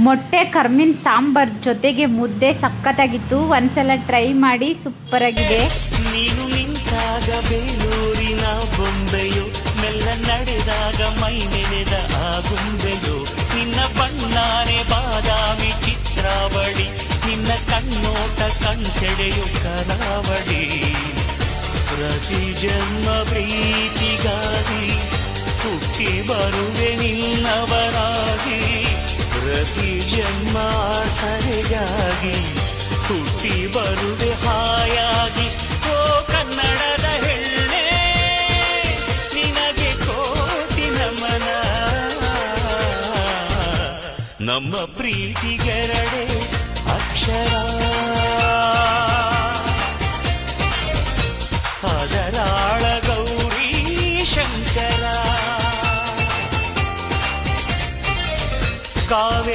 ಮೊಟ್ಟೆ ಕರ್ಮಿನ ಸಾಂಬಾರ್ ಜೊತೆಗೆ ಮುದ್ದೆ ಸಖತ್ತಾಗಿತ್ತು. ಒಂದ್ಸಲ ಟ್ರೈ ಮಾಡಿ, ಸೂಪರ್ ಆಗಿದೆ. ನೀನು ನಿಂತಾಗ ಬೇಲೂರಿನ ಬೊಂಬೆಯು, ಮೆಲ್ಲ ನಡೆದಾಗ ಮೈ ನೆನೆದ ಆ ಗೊಂಬೆಯು, ನಿನ್ನ ಬಣ್ಣಾನೆ ಬಾದಾಮಿ ಚಿತ್ರಾವಳಿ, ನಿನ್ನ ಕಣ್ಣೋಟ ಕಣ್ಸೆಳೆಯು ಕರಾವಳಿ. ಪ್ರತಿ ಜನ್ಮ ಪ್ರೀತಿಗಾಗಿ ಹುಟ್ಟಿ ಬರುವೆ ನಿನ್ನವರಾಗಿ, ಪ್ರತಿ ಜನ್ಮ ಸರಿಗಾಗಿ ಹುಟ್ಟಿ ಬರುವೆ ಹಾಯಾಗಿ. ಓ ಕನ್ನಡದ ಹೆಣ್ಣೆ, ನಿನಗೆ ಕೋಟಿ ನಮನ. ನಮ್ಮ ಪ್ರೀತಿಗೆರಡೆ ಅಕ್ಷರ, ಅದರಾಳ ಗೌರಿ ಶಂಕರ. ಕಾವೇ